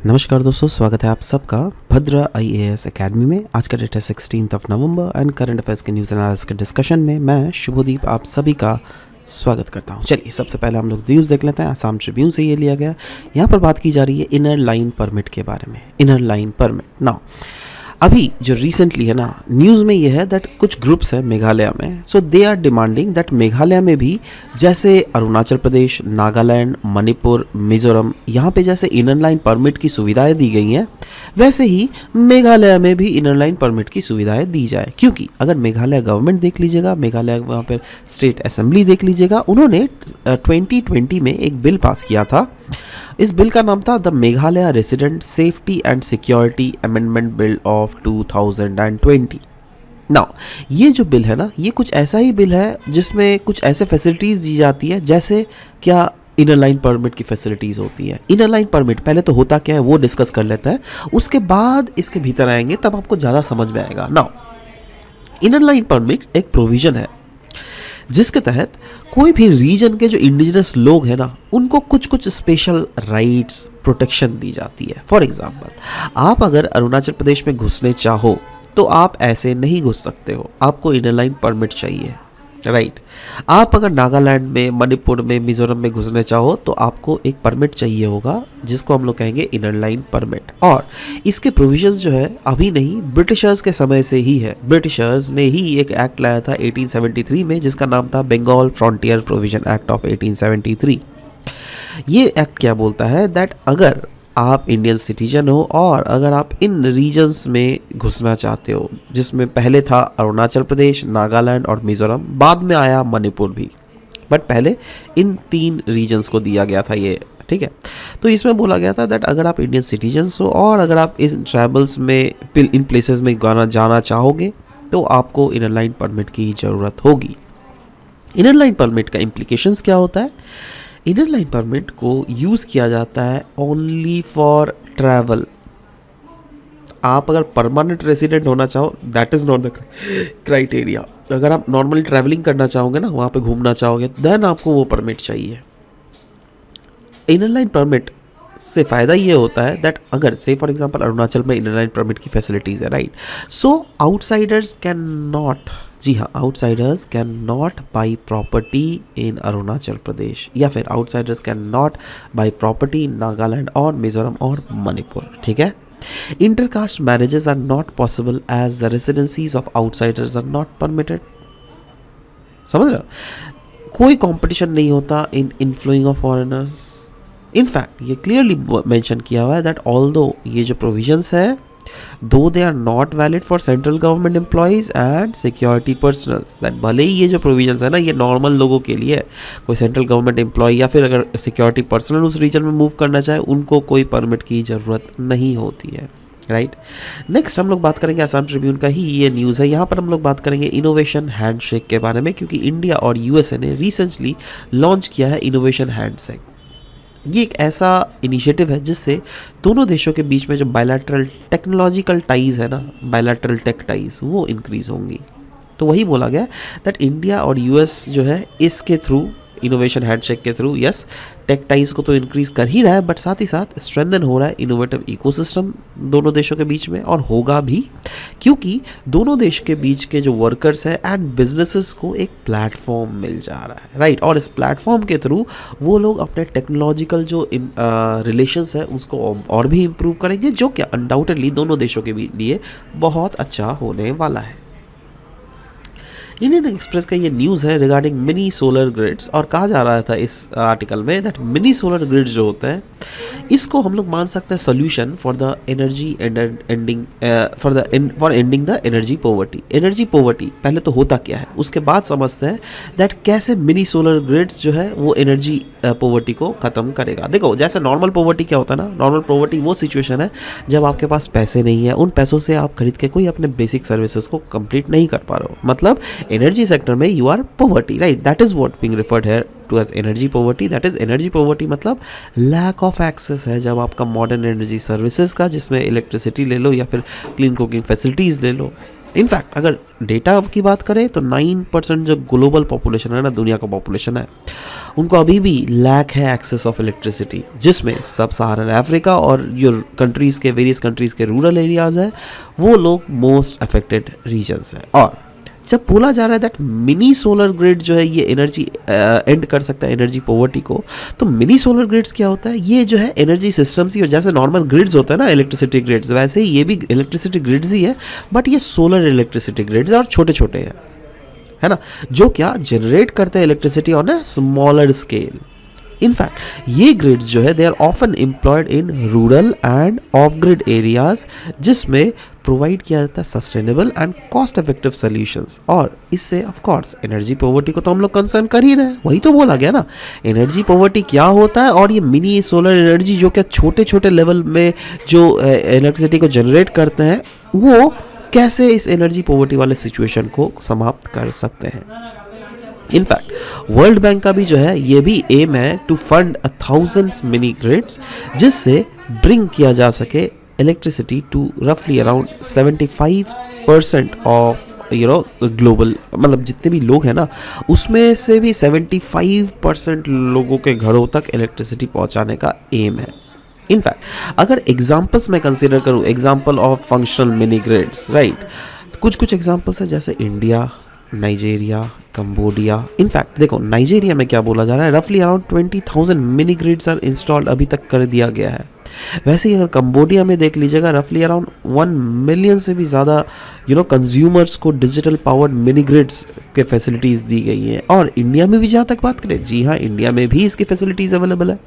नमस्कार दोस्तों, स्वागत है आप सबका भद्रा आईएएस एकेडमी में। आज का डेट है 16 नवंबर एंड करंट अफेयर्स के न्यूज़ एनालिसिस के डिस्कशन में मैं शुभदीप आप सभी का स्वागत करता हूं। चलिए सबसे पहले हम लोग न्यूज़ देख लेते हैं। आसाम ट्रिब्यून से ये लिया गया। यहाँ पर बात की जा रही है इनर लाइन परमिट के बारे में। इनर लाइन परमिट नाउ अभी जो रिसेंटली है ना, न्यूज़ में ये है दैट कुछ ग्रुप्स हैं मेघालय में, so they are demanding that Meghalaya में भी जैसे अरुणाचल प्रदेश, नागालैंड, मणिपुर, मिजोरम, यहाँ पे जैसे इनर लाइन परमिट की सुविधाएं दी गई हैं, वैसे ही मेघालय में भी इनर लाइन परमिट की सुविधाएं दी जाए। क्योंकि अगर मेघालय गवर्नमेंट देख लीजिएगा, मेघालय वहाँ पर स्टेट असेंबली देख लीजिएगा, उन्होंने 2020 में एक बिल पास किया था। इस बिल का नाम था the Meghalaya resident safety and security amendment bill of 2020। Now ये जो बिल है ना, ये कुछ ऐसा ही बिल है जिसमें कुछ ऐसे फैसिलिटीज़ दी जाती है जैसे क्या इनर लाइन परमिट की फैसिलिटीज़ होती है। इनर लाइन परमिट पहले तो होता क्या है वो डिस्कस कर लेते हैं, उसके बाद इसके भीतर आएंगे तब आपको ज़्यादा समझ में आएगा। नाउ इनर लाइन परमिट एक प्रोविज़न है जिसके तहत कोई भी रीजन के जो इंडिजिनस लोग हैं ना, उनको कुछ कुछ स्पेशल राइट्स प्रोटेक्शन दी जाती है। फॉर एग्जांपल, आप अगर अरुणाचल प्रदेश में घुसने चाहो तो आप ऐसे नहीं घुस सकते हो, आपको इनर लाइन परमिट चाहिए, राइट। आप अगर नागालैंड में, मणिपुर में, मिजोरम में घुसने चाहो तो आपको एक परमिट चाहिए होगा जिसको हम लोग कहेंगे इनर लाइन परमिट। और इसके प्रोविजंस जो है अभी नहीं, ब्रिटिशर्स के समय से ही है। ब्रिटिशर्स ने ही एक एक्ट लाया था 1873 में जिसका नाम था Bengal frontier provision act of 1873। ये एक्ट क्या बोलता है दैट अगर आप इंडियन सिटीजन हो और अगर आप इन रीजन्स में घुसना चाहते हो, जिसमें पहले था अरुणाचल प्रदेश, नागालैंड और मिजोरम, बाद में आया मणिपुर भी, बट पहले इन 3 रीजन्स को दिया गया था ये, ठीक है। तो इसमें बोला गया था दैट अगर आप इंडियन सिटीजन्स हो और अगर आप इस ट्रैवल्स में इन प्लेसेस में जाना चाहोगे तो आपको इनर लाइन परमिट की ज़रूरत होगी। इनर लाइन परमिट का इम्प्लीकेशंस क्या होता है? इनर लाइन परमिट को यूज़ किया जाता है ओनली फॉर ट्रैवल। आप अगर परमानेंट रेसिडेंट होना चाहो, that is not the criteria. अगर आप नॉर्मली ट्रैवलिंग करना चाहोगे ना, वहाँ पे घूमना चाहोगे, देन आपको वो परमिट चाहिए। इनर लाइन परमिट से फ़ायदा ये होता है दैट अगर से फॉर एग्जांपल अरुणाचल में इनर लाइन परमिट की फैसिलिटीज़ है, right, so outsiders can not, जी हाँ, outsiders can not buy property in Arunachal Pradesh, या फिर outsiders can not buy property in Nagaland और मिजोरम और मणिपुर, ठीक है। Intercaste marriages are not possible as the residencies of outsiders are not permitted. समझ रहे हो? कोई कंपटीशन नहीं होता in inflowing of foreigners. In fact ये क्लियरली मेंशन किया हुआ है दैट ऑल्दो ये जो प्रोविजंस है, though they are not valid for central government employees and security personnels, that भले ही ये जो प्रोविजंस है ना ये नॉर्मल लोगों के लिए है, कोई सेंट्रल गवर्नमेंट एम्प्लॉय या फिर अगर सिक्योरिटी पर्सनल उस रीजन में मूव करना चाहे उनको कोई परमिट की ज़रूरत नहीं होती है, राइट। नेक्स्ट हम लोग बात करेंगे आसाम ट्रिब्यून का ही ये न्यूज़ है। यहाँ पर हम लोग बात करेंगे इनोवेशन हैंडशेक के बारे में, क्योंकि इंडिया और यूएसए ने रिसेंटली लॉन्च किया है इनोवेशन हैंडशेक। ये एक ऐसा इनिशिएटिव है जिससे दोनों देशों के बीच में जो बायलैटरल टेक्नोलॉजिकल टाइज़ है ना, बायलैटरल टेक टाइज़, वो इंक्रीज़ होंगी। तो वही बोला गया दैट इंडिया और यूएस जो है इसके थ्रू, इनोवेशन हैंडशेक के थ्रू, यस, टेक टाइज़ को तो इंक्रीज़ कर ही रहा है, बट साथ ही साथ स्ट्रेंथन हो रहा है इनोवेटिव इकोसिस्टम दोनों देशों के बीच में, और होगा भी क्योंकि दोनों देश के बीच के जो वर्कर्स हैं एंड बिजनेसेस को एक प्लेटफॉर्म मिल जा रहा है, राइट। और इस प्लेटफॉर्म के थ्रू वो लोग अपने टेक्नोलॉजिकल जो रिलेशंस है उसको और भी इम्प्रूव करेंगे, जो कि अनडाउटेडली दोनों देशों के लिए बहुत अच्छा होने वाला है। इंडियन एक्सप्रेस का ये न्यूज़ है रिगार्डिंग मिनी सोलर ग्रिड्स, और कहा जा रहा था इस आर्टिकल में दैट मिनी सोलर ग्रिड्स जो होते हैं इसको हम लोग मान सकते हैं solution for the energy ending for ending the energy poverty. Energy poverty पहले तो होता क्या है, उसके बाद समझते हैं दैट कैसे मिनी सोलर ग्रिड्स जो है वो एनर्जी पॉवर्टी को ख़त्म करेगा। देखो, जैसे नॉर्मल पॉवर्टी क्या होता है ना, नॉर्मल पॉवर्टी वो सिचुएशन है जब आपके पास पैसे नहीं है, उन पैसों से आप खरीद के कोई अपने बेसिक सर्विसेज को कंप्लीट नहीं कर पा रहे हो, मतलब एनर्जी सेक्टर में you are poverty, right. That is what being referred here to as energy poverty. That is energy poverty मतलब लैक ऑफ एक्सेस है जब आपका मॉडर्न एनर्जी सर्विसेज का, जिसमें इलेक्ट्रिसिटी ले लो या फिर क्लीन कुकिंग फैसिलिटीज़ ले लो, इनफैक्ट अगर डेटा की बात करें तो 9% जो ग्लोबल पॉपुलेशन है ना, दुनिया का पॉपुलेशन है, उनको अभी भी लैक है एक्सेस ऑफ इलेक्ट्रिसिटी, जिसमें सब सहारन अफ्रीका और जो कंट्रीज़ के वेरियस कंट्रीज़ के रूरल एरियाज़ है वो लोग मोस्ट अफेक्टेड रीजन्स हैं। और जब बोला जा रहा है दैट मिनी सोलर ग्रिड जो है ये एनर्जी एंड कर सकता है एनर्जी पॉवर्टी को, तो मिनी सोलर ग्रिड्स क्या होता है? ये जो है एनर्जी सिस्टम्स ही, जैसे नॉर्मल ग्रिड्स होता है ना इलेक्ट्रिसिटी ग्रिड्स, वैसे ही ये भी इलेक्ट्रिसिटी ग्रिड्स ही है, बट ये सोलर इलेक्ट्रिसिटी ग्रिड्स और छोटे छोटे हैं, है ना, जो क्या जनरेट करते हैं electricity on a smaller scale. In fact ये ग्रिड्स जो है they are often employed in rural and off grid areas, जिसमें प्रोवाइड किया जाता है sustainable and cost effective solutions. और इससे ऑफ कोर्स एनर्जी पॉवर्टी को तो हम लोग कंसर्न कर ही रहे हैं, वही तो बोला गया ना, एनर्जी पॉवर्टी क्या होता है और ये मिनी सोलर एनर्जी जो क्या छोटे छोटे लेवल में जो इलेक्ट्रिसिटी को जनरेट करते हैं वो कैसे इस एनर्जी पॉवर्टी वाले सिचुएशन को समाप्त कर सकते हैं। इनफैक्ट वर्ल्ड बैंक का भी जो है ये भी एम है टू फंड 1000 मिनी ग्रिड्स, जिससे ब्रिंग किया जा सके इलेक्ट्रिसिटी टू रफली अराउंड 75% ऑफ ग्लोबल, मतलब जितने भी लोग हैं ना उसमें से भी 75% लोगों के घरों तक इलेक्ट्रिसिटी पहुंचाने का एम है। इनफैक्ट अगर एग्जाम्पल्स मैं कंसिडर करूँ, example of functional mini grids, right, कुछ एग्जाम्पल्स है जैसे इंडिया, नाइजीरिया, कंबोडिया। इनफैक्ट देखो नाइजीरिया में क्या बोला जा रहा है, रफली around 20,000 mini grids are installed अभी तक कर दिया गया है। वैसे ही अगर कंबोडिया में देख लीजिएगा रफली अराउंड 1 मिलियन से भी ज़्यादा कंज्यूमर्स को डिजिटल पावर्ड मिनी ग्रिड्स के फैसिलिटीज़ दी गई हैं। और इंडिया में भी जहाँ तक बात करें, जी हाँ, इंडिया में भी इसकी फैसिलिटीज़ अवेलेबल है,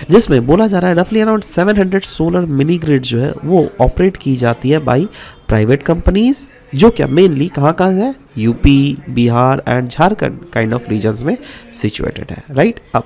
जिसमें बोला जा रहा है रफली अराउंड 700 सोलर मिनी ग्रिड जो है वो ऑपरेट की जाती है बाई प्राइवेट कंपनीज, जो क्या मेनली कहाँ है, UP, Bihar and Jharkhand kind of regions में सिचुएटेड है, राइट। अब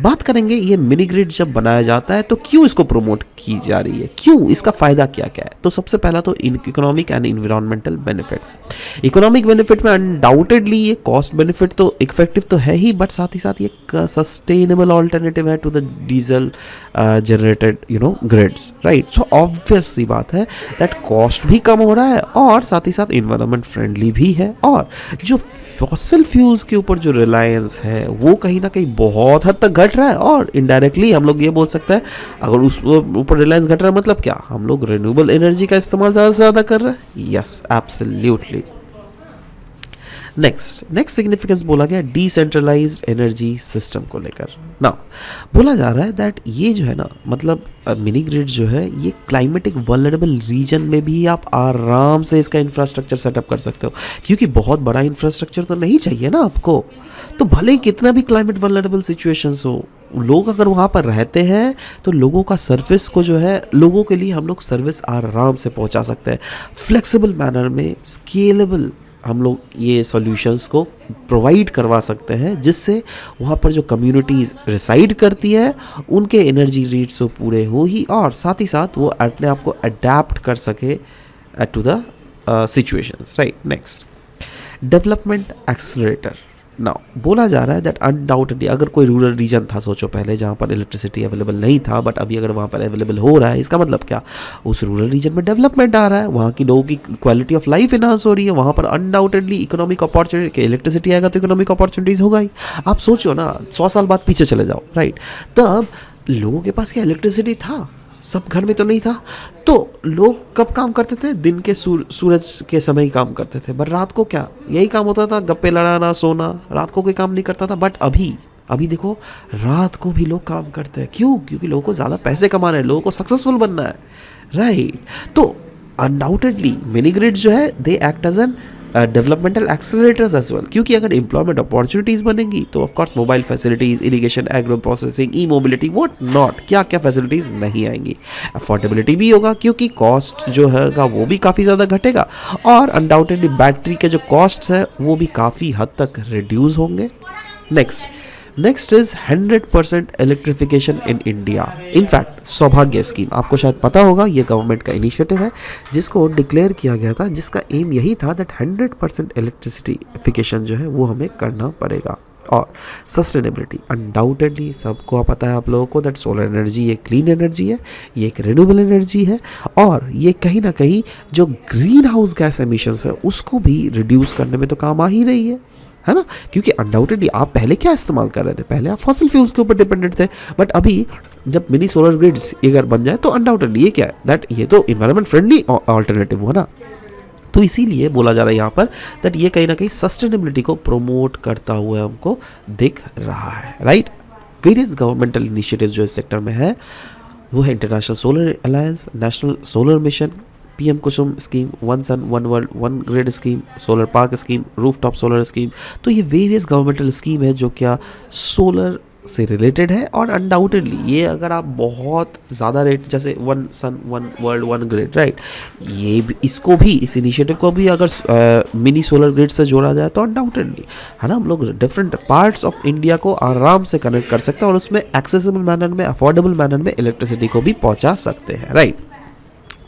बात करेंगे ये मिनी ग्रिड जब बनाया जाता है तो क्यों इसको प्रमोट की जा रही है, क्यों, इसका फ़ायदा क्या क्या है? तो सबसे पहला तो economic and environmental benefits. Economic benefit में अनडाउटेडली ये कॉस्ट बेनिफिट तो इफेक्टिव तो है ही, बट साथ ही साथ ये सस्टेनेबल ऑल्टरनेटिव है to the diesel generated grids, right. So obvious सी बात है दैट कॉस्ट भी कम हो रहा है और साथ ही साथ इन्वायरमेंट फ्रेंडली भी है। और जो फॉसिल फ्यूल्स के ऊपर जो रिलायंस है वो कहीं ना कहीं बहुत हद तक घट रहा है। और इनडायरेक्टली हम लोग ये बोल सकते हैं, अगर उस ऊपर रिलायंस घट रहा है मतलब क्या, हम लोग रिन्यूएबल एनर्जी का इस्तेमाल ज़्यादा से ज़्यादा कर रहे हैं। Yes, absolutely. नेक्स्ट सिग्निफिकेंस बोला गया डिसेंट्रलाइज्ड एनर्जी सिस्टम को लेकर। ना बोला जा रहा है दैट ये जो है ना, मतलब मिनी ग्रिड जो है ये क्लाइमेटिक वल्नरेबल रीजन में भी आप आराम से इसका इंफ्रास्ट्रक्चर सेटअप कर सकते हो, क्योंकि बहुत बड़ा इंफ्रास्ट्रक्चर तो नहीं चाहिए ना आपको। तो भले ही कितना भी क्लाइमेट वल्नरेबल सिचुएशंस हो, लोग अगर वहाँ पर रहते हैं तो लोगों का सर्विस को जो है, लोगों के लिए हम लोग सर्विस आराम से पहुँचा सकते हैं, फ्लेक्सिबल मैनर में, स्केलेबल हम लोग ये सॉल्यूशंस को प्रोवाइड करवा सकते हैं, जिससे वहाँ पर जो कम्युनिटीज़ रिसाइड करती है उनके एनर्जी नीड्स तो पूरे हो ही, और साथ ही साथ वो अपने आप को अडेप्ट कर सके to the situations, right. Next, development accelerator. Now बोला जा रहा है दैट अनडाउटेडली अगर कोई रूरल रीजन था, सोचो पहले जहाँ पर इलेक्ट्रिसिटी अवेलेबल नहीं था, बट अभी अगर वहाँ पर अवेलेबल हो रहा है, इसका मतलब क्या, उस रूरल रीजन में डेवलपमेंट आ रहा है, वहाँ की लोगों की क्वालिटी ऑफ लाइफ इन्हांस हो रही है, वहाँ पर अनडाउटेडली इकोनॉमिक अपॉर्चुनिटी, इलेक्ट्रिसिटी आएगा तो इकोनॉमिक अपॉर्चुनिटीज़ होगा ही। आप सोचो ना, 100 साल बाद पीछे चले जाओ, राइट, तब लोगों के पास क्या इलेक्ट्रिसिटी था, सब घर में तो नहीं था, तो लोग कब काम करते थे, दिन के सूरज के समय ही काम करते थे, बट रात को क्या यही काम होता था, गप्पे लड़ाना, सोना, रात को कोई काम नहीं करता था। बट अभी देखो रात को भी लोग काम करते हैं, क्यों, क्योंकि लोगों को ज़्यादा पैसे कमाने हैं, लोगों को सक्सेसफुल बनना है, राइट। तो अनडाउटेडली मिनी ग्रिड जो है they act as an developmental accelerators as well, क्योंकि अगर एम्प्लॉयमेंट अपॉर्चुनिटीज़ बनेंगी तो of course mobile facilities, irrigation, agro processing, e mobility, what not, क्या क्या फैसिलिटीज़ नहीं आएंगी। अफोर्डेबिलिटी भी होगा क्योंकि कॉस्ट जो है वो भी काफ़ी ज़्यादा घटेगा, और अनडाउटेडली बैटरी के जो कॉस्ट्स है वो भी काफ़ी हद तक रिड्यूस होंगे। Next is 100% electrification in India. In fact सौभाग्य स्कीम, आपको शायद पता होगा, ये गवर्नमेंट का इनिशिएटिव है जिसको डिक्लेयर किया गया था, जिसका एम यही था दैट 100% इलेक्ट्रिसिटीफिकेशन जो है वो हमें करना पड़ेगा। और सस्टेनेबिलिटी, अनडाउटेडली सबको पता है आप लोगों को दैट सोलर एनर्जी एक क्लीन एनर्जी है, ये एक रिन्यूएबल एनर्जी है, और ये कहीं ना कहीं जो ग्रीन हाउस गैस एमिशंस है उसको भी रिड्यूस करने में तो काम आ ही रही है ना। क्योंकि अनडाउटेडली आप पहले क्या इस्तेमाल कर रहे थे, पहले आप फॉसिल फ्यूल्स के ऊपर डिपेंडेंट थे, बट अभी जब मिनी सोलर ग्रिड्स अगर बन जाए तो अनडाउटेडली ये क्या है, दैट ये तो इन्वायरमेंट फ्रेंडली ऑल्टरनेटिव हुआ ना। तो इसीलिए बोला जा रहा है यहाँ पर दैट ये कहीं ना कहीं सस्टेनेबिलिटी को प्रमोट करता हुआ हमको दिख रहा है, राइट। वेरियस गवर्नमेंटल इनिशिएटिव्स जो इस सेक्टर में है वो है International Solar Alliance, National Solar Mission, PM Kusum scheme, one sun one world one grid scheme, solar park scheme, rooftop solar scheme. तो ये वेरियस गवर्नमेंटल स्कीम है जो क्या सोलर से रिलेटेड है, और अनडाउटेडली ये अगर आप बहुत ज़्यादा रेट जैसे one sun one world one grid, right, ये भी इसको भी इस इनिशिएटिव को भी अगर मिनी सोलर ग्रिड से जोड़ा जाए तो अनडाउटेडली है ना हम लोग डिफरेंट पार्ट्स ऑफ इंडिया को आराम से कनेक्ट कर सकते हैं और उसमें एक्सेसिबल मैनर में, अफोर्डेबल मैनर में इलेक्ट्रिसिटी को भी पहुँचा सकते हैं, राइट।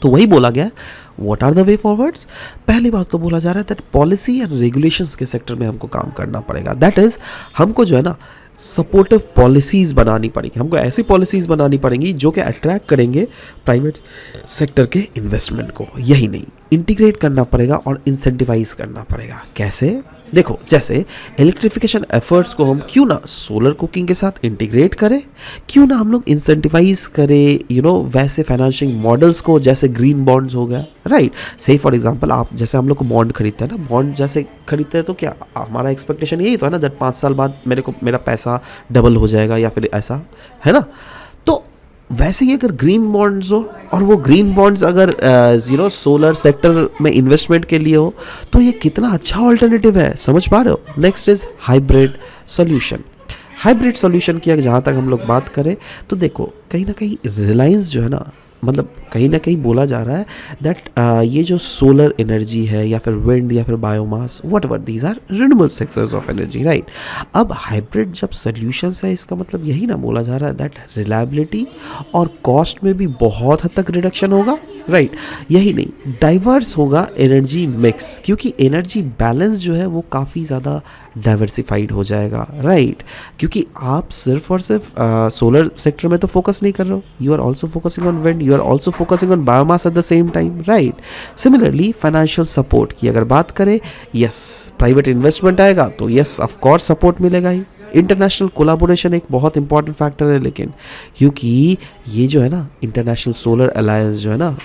तो वही बोला गया what are the way forwards. पहली बात तो बोला जा रहा है दैट पॉलिसी एंड रेगुलेशंस के सेक्टर में हमको काम करना पड़ेगा, दैट इज हमको जो है ना सपोर्टिव पॉलिसीज़ बनानी पड़ेगी, हमको ऐसी पॉलिसीज़ बनानी पड़ेंगी जो कि अट्रैक्ट करेंगे प्राइवेट सेक्टर के इन्वेस्टमेंट को। यही नहीं, इंटीग्रेट करना पड़ेगा और इंसेंटिवाइज करना पड़ेगा। कैसे? देखो, जैसे इलेक्ट्रिफिकेशन एफर्ट्स को हम क्यों ना सोलर कुकिंग के साथ इंटीग्रेट करें, क्यों ना हम लोग इंसेंटिवाइज करें वैसे फाइनेंशियल मॉडल्स को, जैसे ग्रीन बॉन्ड्स हो गया, राइट। से फॉर एग्जांपल आप जैसे हम लोग को बॉन्ड खरीदते हैं ना, बॉन्ड जैसे खरीदते हैं तो क्या हमारा एक्सपेक्टेशन यही तो है ना दैट 5 साल बाद मेरा पैसा डबल हो जाएगा या फिर ऐसा, है ना। तो वैसे ही अगर ग्रीन बॉन्ड्स हो और वो ग्रीन बॉन्ड्स अगर सोलर सेक्टर में इन्वेस्टमेंट के लिए हो तो ये कितना अच्छा ऑल्टरनेटिव है, समझ पा रहे हो। Next is hybrid solution. Hybrid solution की अगर जहाँ तक हम लोग बात करें तो देखो कहीं ना कहीं रिलायंस जो है ना, मतलब कहीं ना कहीं बोला जा रहा है दैट ये जो सोलर एनर्जी है या फिर विंड या फिर biomass, whatever these are renewable sectors of energy, right. अब हाइब्रिड जब सोल्यूशंस है इसका मतलब यही ना बोला जा रहा है दैट रिलायबिलिटी और कॉस्ट में भी बहुत हद तक रिडक्शन होगा, राइट। यही नहीं, डाइवर्स होगा एनर्जी मिक्स, क्योंकि एनर्जी बैलेंस जो है वो काफ़ी ज़्यादा डाइवर्सिफाइड हो जाएगा, राइट। क्योंकि आप सिर्फ और सिर्फ सोलर सेक्टर में तो फोकस नहीं कर रहे हो, you are also focusing on wind, you are also focusing on biomass at the same time, right. Similarly financial support की अगर बात करें, यस प्राइवेट इन्वेस्टमेंट आएगा तो यस ऑफ कोर्स सपोर्ट मिलेगा ही। इंटरनेशनल कोलाबोरेशन एक बहुत इंपॉर्टेंट फैक्टर है, लेकिन क्योंकि ये जो है ना इंटरनेशनल सोलर अलायंस जो है ना,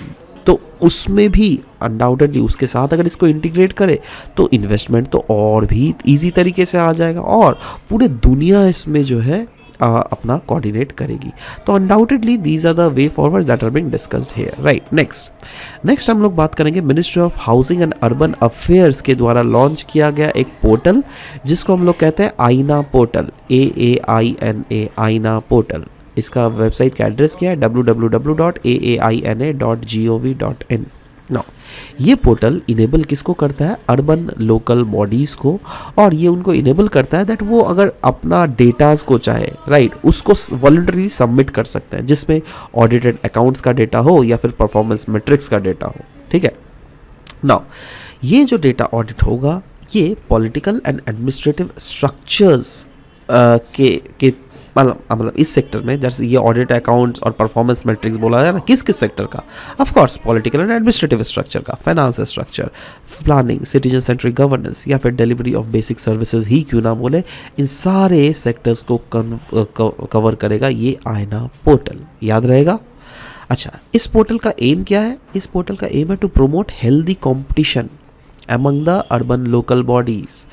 तो उसमें भी अनडाउटेडली उसके साथ अगर इसको इंटीग्रेट करे तो इन्वेस्टमेंट तो और भी इजी तरीके से आ जाएगा और पूरे दुनिया इसमें जो है अपना कोऑर्डिनेट करेगी। तो undoubtedly these are the way forward that are being discussed here, right. Next हम लोग बात करेंगे ministry of housing and urban affairs के द्वारा लॉन्च किया गया एक पोर्टल जिसको हम लोग कहते हैं आईना पोर्टल, AAINA, आईना पोर्टल। इसका वेबसाइट का एड्रेस क्या है, www.aaina.gov.in। नाउ ये पोर्टल इनेबल किसको करता है, अर्बन लोकल बॉडीज़ को, और ये उनको इनेबल करता है दैट वो अगर अपना डेटाज को चाहे, राइट, उसको वॉलंटरी सबमिट कर सकते हैं, जिसमें ऑडिटेड अकाउंट्स का डेटा हो या फिर परफॉर्मेंस मैट्रिक्स का डेटा हो, ठीक है। नाउ ये जो डेटा ऑडिट होगा ये पॉलिटिकल एंड एडमिनिस्ट्रेटिव स्ट्रक्चर्स के मतलब इस सेक्टर में जैसे ये ऑडिट अकाउंट्स और परफॉर्मेंस मैट्रिक्स बोला है ना, किस किस सेक्टर का, of course political and administrative structure का, finance structure, planning, citizen centric governance या फिर डिलीवरी ऑफ बेसिक सर्विसेज ही क्यों ना बोले, इन सारे सेक्टर्स को कवर करेगा ये आईना पोर्टल, याद रहेगा। अच्छा, इस पोर्टल का एम क्या है, इस पोर्टल का एम है to promote healthy competition among the urban local bodies.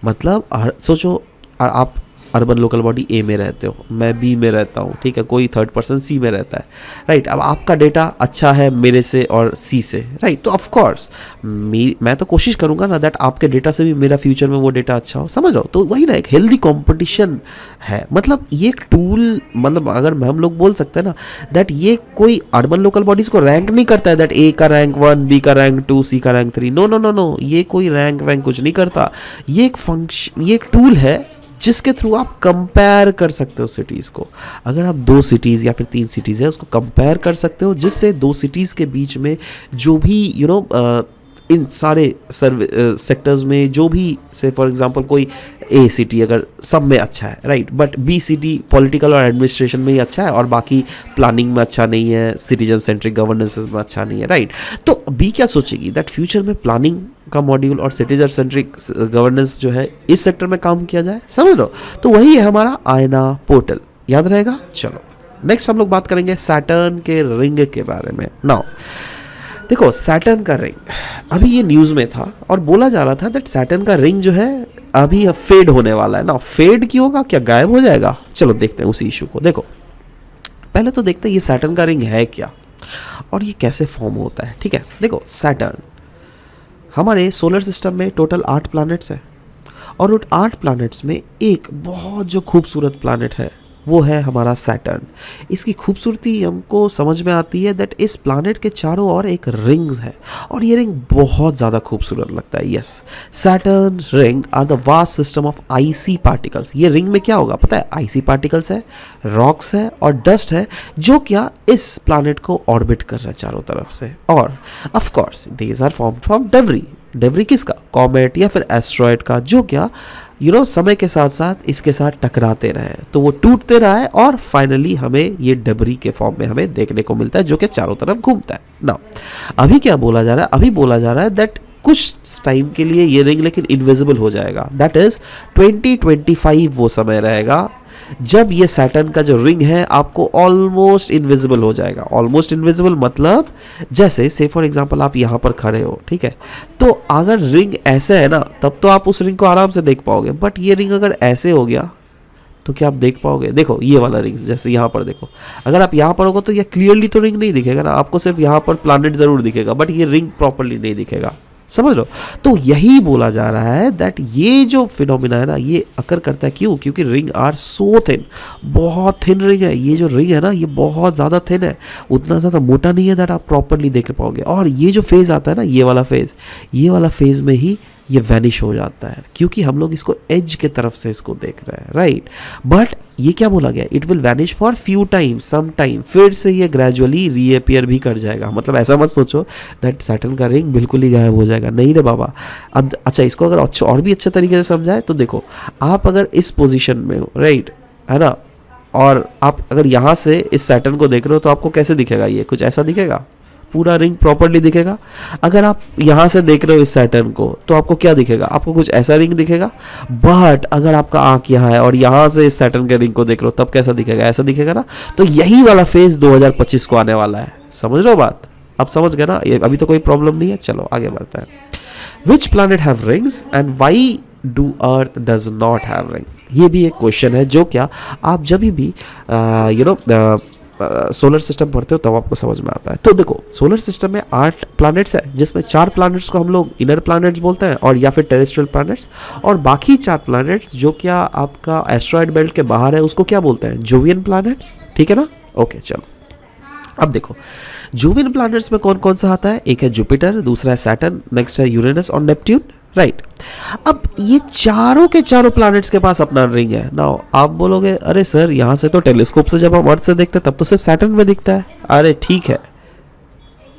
मतलब सोचो आप अर्बन लोकल बॉडी ए में रहते हो, मैं बी में रहता हूँ, ठीक है, कोई थर्ड पर्सन सी में रहता है, राइट। अब आपका डेटा अच्छा है मेरे से और सी से, राइट, तो ऑफ कोर्स मैं तो कोशिश करूँगा ना दैट आपके डेटा से भी मेरा फ्यूचर में वो डेटा अच्छा हो, समझ रहे हो। तो वही ना एक हेल्दी कंपटीशन है। मतलब ये एक टूल, मतलब अगर हम लोग बोल सकते हैं ना दैट ये कोई अर्बन लोकल बॉडीज़ को रैंक नहीं करता है दैट ए का रैंक 1, बी का रैंक 2, सी का रैंक 3, नो, ये कोई रैंक वैंक कुछ नहीं करता। ये एक टूल है जिसके थ्रू आप कंपेयर कर सकते हो सिटीज़ को। अगर आप 2 सिटीज़ या फिर 3 सिटीज़ है उसको कंपेयर कर सकते हो, जिससे 2 सिटीज़ के बीच में जो भी इन सारे सेक्टर्स में जो भी, से फॉर एग्जांपल कोई ए सिटी अगर सब में अच्छा है, right, but B city political और एडमिनिस्ट्रेशन में ही अच्छा है और बाकी प्लानिंग में अच्छा नहीं है, सिटीजन सेंट्रिक गवर्नेंस में अच्छा नहीं है, राइट, तो बी क्या सोचेगी दैट फ्यूचर में प्लानिंग का मॉड्यूल और सिटीजन सेंट्रिक गवर्नेंस जो है इस सेक्टर में काम किया जाए, समझ लो। तो वही है हमारा आयना पोर्टल, याद रहेगा। चलो नेक्स्ट हम लोग बात करेंगे सैटर्न के रिंग के बारे में। नाउ देखो सैटर्न का रिंग अभी ये न्यूज़ में था और बोला जा रहा था दैट सैटर्न का रिंग जो है अभी फेड होने वाला है ना। फेड क्यों होगा, क्या गायब हो जाएगा? चलो देखते हैं उसी इशू को। देखो पहले तो देखते हैं ये सैटर्न का रिंग है क्या और ये कैसे फॉर्म होता है। ठीक है, देखो सैटर्न हमारे सोलर सिस्टम में टोटल 8 प्लैनेट्स हैं और उन 8 प्लैनेट्स में एक बहुत जो खूबसूरत प्लैनेट है वो है हमारा सैटर्न। इसकी खूबसूरती हमको समझ में आती है दैट इस प्लैनेट के चारों ओर एक रिंग है और ये रिंग बहुत ज़्यादा खूबसूरत लगता है। Yes, Saturn ring are the vast system of icy particles. ये रिंग में क्या होगा पता है? आईसी पार्टिकल्स है, रॉक्स है और डस्ट है जो क्या इस प्लैनेट को ऑर्बिट कर रहा है चारों तरफ से। और of course these are formed from debris. Debris किसका? कॉमेट या फिर एस्ट्रॉयड का, जो क्या समय के साथ साथ इसके साथ टकराते रहे तो वो टूटते रहा है और फाइनली हमें ये डेब्री के फॉर्म में हमें देखने को मिलता है जो कि चारों तरफ घूमता है ना। अभी क्या बोला जा रहा है? अभी बोला जा रहा है दैट कुछ टाइम के लिए ये रिंग लेकिन इनविजिबल हो जाएगा। दैट इज 2025 वो समय रहेगा जब ये सैटर्न का जो रिंग है आपको ऑलमोस्ट इनविजिबल हो जाएगा। ऑलमोस्ट इनविजिबल मतलब जैसे से फॉर एग्जांपल आप यहाँ पर खड़े हो, ठीक है, तो अगर रिंग ऐसे है ना तब तो आप उस रिंग को आराम से देख पाओगे, बट ये रिंग अगर ऐसे हो गया तो क्या आप देख पाओगे? देखो ये वाला रिंग जैसे यहाँ पर देखो, अगर आप यहाँ पर होगा तो ये क्लियरली तो रिंग नहीं दिखेगा ना, आपको सिर्फ यहाँ पर प्लैनेट जरूर दिखेगा बट ये रिंग प्रॉपरली नहीं दिखेगा, समझ लो। तो यही बोला जा रहा है दैट ये जो फिनोमिना है ना ये अकर करता है। क्यों? क्योंकि रिंग आर सो थिन, बहुत थिन रिंग है। ये जो रिंग है ना ये बहुत ज़्यादा थिन है, उतना ज़्यादा मोटा नहीं है दैट आप प्रॉपरली देख पाओगे। और ये जो फेज़ आता है ना ये वाला फेज़ में ही ये वैनिश हो जाता है क्योंकि हम लोग इसको एज के तरफ से इसको देख रहे हैं, राइट। बट ये क्या बोला गया? It will vanish for few time, some time, फिर से ये ग्रेजुअली रीअपियर भी कर जाएगा। मतलब ऐसा मत सोचो दैट सैटर्न का रिंग बिल्कुल ही गायब हो जाएगा, नहीं रे बाबा। अब अच्छा इसको अगर और भी अच्छे तरीके से समझाए तो देखो आप अगर इस पोजिशन में हो, राइट, है ना, और आप अगर यहाँ से इस सैटर्न को देख रहे हो तो आपको कैसे दिखेगा? ये कुछ ऐसा दिखेगा, पूरा रिंग प्रॉपर्ली दिखेगा। अगर आप यहाँ से देख रहे हो इस सैटर्न को तो आपको क्या दिखेगा? आपको कुछ ऐसा रिंग दिखेगा। बट अगर आपका आंख यहाँ है और यहाँ से इस सैटर्न के रिंग को देख रहे हो तब कैसा दिखेगा? ऐसा दिखेगा ना। तो यही वाला फेज 2025 को आने वाला है, समझ लो बात। अब समझ गए ना? ये अभी तो कोई प्रॉब्लम नहीं है। चलो आगे बढ़ते हैं। Which planet have rings and why do earth does not have ring? ये भी एक क्वेश्चन है जो क्या आप जब भी सोलर सिस्टम पढ़ते हो तब आपको समझ में आता है। तो देखो सोलर सिस्टम में 8 प्लैनेट्स है जिसमें 4 प्लैनेट्स को हम लोग इनर प्लैनेट्स बोलते हैं और या फिर टेरेस्ट्रियल प्लैनेट्स, और बाकी 4 प्लैनेट्स जो क्या आपका एस्ट्रॉयड बेल्ट के बाहर है उसको क्या बोलते हैं? जोवियन प्लैनेट्स, ठीक है ना। ओके चलो अब देखो जोवियन प्लैनेट्स में कौन कौन सा आता है? एक है जुपिटर, दूसरा है सैटर्न, नेक्स्ट है यूरेनस और नेपट्यून, राइट। अब ये चारों के चारों प्लैनेट्स के पास अपना रिंग है ना। आप बोलोगे अरे सर यहाँ से तो टेलीस्कोप से जब हम अर्थ से देखते हैं तब तो सिर्फ सैटर्न में दिखता है। अरे ठीक है,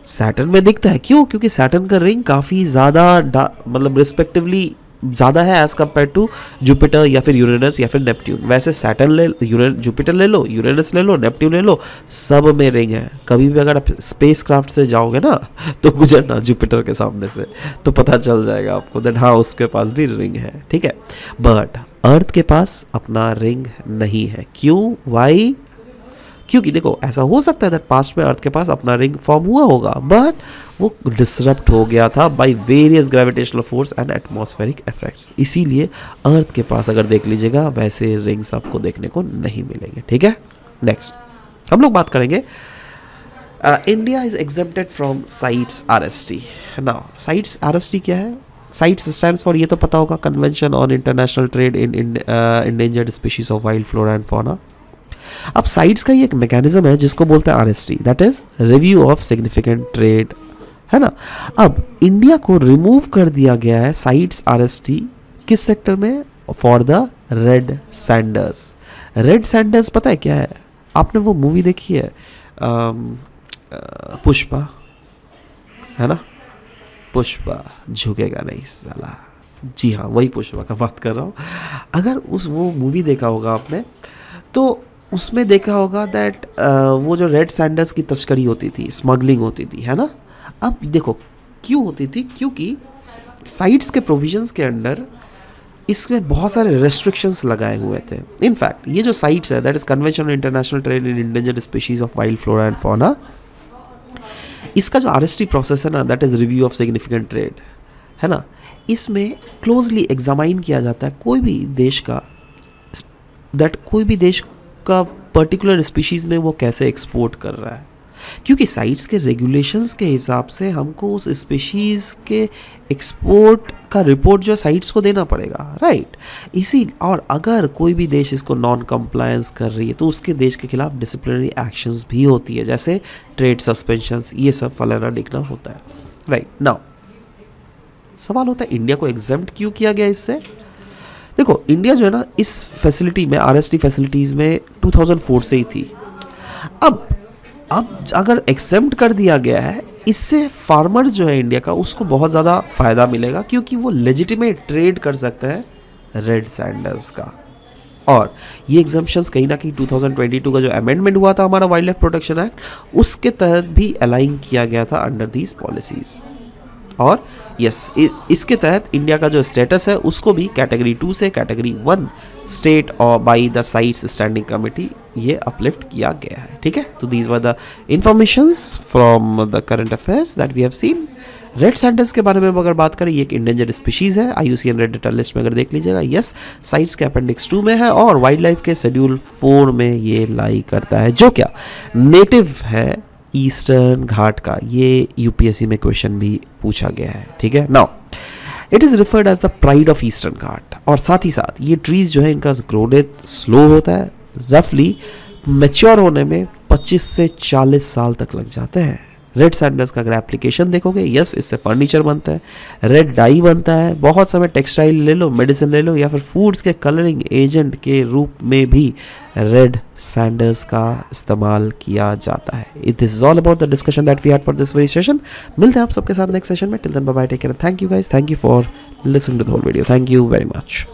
सैटर्न में दिखता है। क्यों? क्योंकि सैटर्न का रिंग काफ़ी ज़्यादा मतलब रिस्पेक्टिवली ज़्यादा है एज़ कम्पेयर टू जुपिटर या फिर यूरेनस या फिर नेपट्यून। वैसे सैटर्न जुपिटर ले लो, यूरेनस ले लो, नेपट्यून ले लो, सब में रिंग है। कभी भी अगर आप स्पेस क्राफ्ट से जाओगे ना तो गुजरना जुपिटर के सामने से तो पता चल जाएगा आपको दैट हाँ उसके पास भी रिंग है, ठीक है। बट अर्थ के पास अपना रिंग नहीं है। क्यों? वाई? क्योंकि देखो ऐसा हो सकता है दैट पास्ट में अर्थ के पास अपना रिंग फॉर्म हुआ होगा बट वो डिसरप्ट हो गया था by various gravitational force and atmospheric effects. इसीलिए अर्थ के पास अगर देख लीजिएगा वैसे रिंग्स आपको देखने को नहीं मिलेंगे, ठीक है। नेक्स्ट हम लोग बात करेंगे India is exempted from sites RST। Now sites RST क्या है? साइट्स स्टैंड्स फॉर, ये तो पता होगा, convention on international trade in endangered species of wild flora and fauna. अब साइट्स का ही एक मैकेनिज्म है जिसको बोलते हैं RST, that is review of significant trade, है ना। अब इंडिया को रिमूव कर दिया गया है साइट्स RST किस सेक्टर में? For the red Sanders. Red Sanders पता है क्या है? आपने वो मूवी देखी है पुष्पा, है ना? पुष्पा झुकेगा नहीं साला। जी हाँ, वही पुष्पा का बात कर रहा हूँ। अगर वो मूवी देखा होगा आपने तो उसमें देखा होगा दैट वो जो रेड सैंडर्स की तस्करी होती थी, स्मगलिंग होती थी, है ना। अब देखो क्यों होती थी, क्योंकि साइट्स के प्रोविजंस के अंडर इसमें बहुत सारे रेस्ट्रिक्शंस लगाए हुए थे। इनफैक्ट ये जो साइट्स है that is convention on international trade in endangered species of wild flora and fauna, इसका जो आरएसटी प्रोसेस है ना that is review of significant trade, है ना। इसमें क्लोजली एग्जामाइन किया जाता है कोई भी देश का पर्टिकुलर स्पीशीज़ में वो कैसे एक्सपोर्ट कर रहा है, क्योंकि साइट्स के रेगुलेशंस के हिसाब से हमको उस स्पीशीज़ के एक्सपोर्ट का रिपोर्ट जो साइट्स को देना पड़ेगा, राइट। और अगर कोई भी देश इसको नॉन कंप्लायंस कर रही है तो उसके देश के खिलाफ डिसिप्लिनरी एक्शंस भी होती है, जैसे ट्रेड सस्पेंशंस, ये सब फलाना डिगना होता है, राइट। नाउ सवाल होता है इंडिया को एग्जेम्प्ट क्यों किया गया इससे। देखो इंडिया जो है ना इस फैसिलिटी में, आरएसटी फैसिलिटीज़ में 2004 से ही थी। अब अगर एग्जेम्प्ट कर दिया गया है, इससे फार्मर्स जो है इंडिया का उसको बहुत ज़्यादा फ़ायदा मिलेगा, क्योंकि वो लेजिटिमेट ट्रेड कर सकते हैं रेड सैंडर्स का। और ये एग्जम्पशंस कहीं ना कहीं 2022 का जो अमेंडमेंट हुआ था हमारा वाइल्ड लाइफ प्रोटेक्शन एक्ट, उसके तहत भी अलाइन किया गया था अंडर दीज पॉलिसीज़। और इसके तहत इंडिया का जो स्टेटस है उसको भी कैटेगरी 2 से कैटेगरी 1 स्टेट और by the sites standing committee ये अपलिफ्ट किया गया है, ठीक है। तो these were the informations from the current affairs that we have seen. Red sanders के बारे में अगर बात करें, ये एक इंडेंजर्ड स्पीशीज़ है, IUCN रेड डेटा लिस्ट में अगर देख लीजिएगा, यस साइट्स के अपेंडिक्स 2 में है और वाइल्ड लाइफ के शेड्यूल 4 में ये लाई करता है, जो क्या नेटिव है ईस्टर्न घाट का। ये यूपीएससी में क्वेश्चन भी पूछा गया है, ठीक है। Now it is referred as the pride of Eastern Ghat, और साथ ही साथ ये ट्रीज़ जो है इनका ग्रो डेथ स्लो होता है, रफली मैच्योर होने में 25 से 40 साल तक लग जाते हैं। रेड सैंडर्स का अगर एप्लीकेशन देखोगे, यस इससे फर्नीचर बनता है, रेड डाई बनता है, बहुत समय टेक्सटाइल ले लो, मेडिसिन ले लो, या फिर फूड्स के कलरिंग एजेंट के रूप में भी रेड सैंडर्स का इस्तेमाल किया जाता है। It is all about the discussion that we had for this very session. मिलते हैं आप सबके साथ नेक्स्ट सेशन में। Till then bye bye, take care, thank you guys, thank you for listening to the whole video, thank you very much.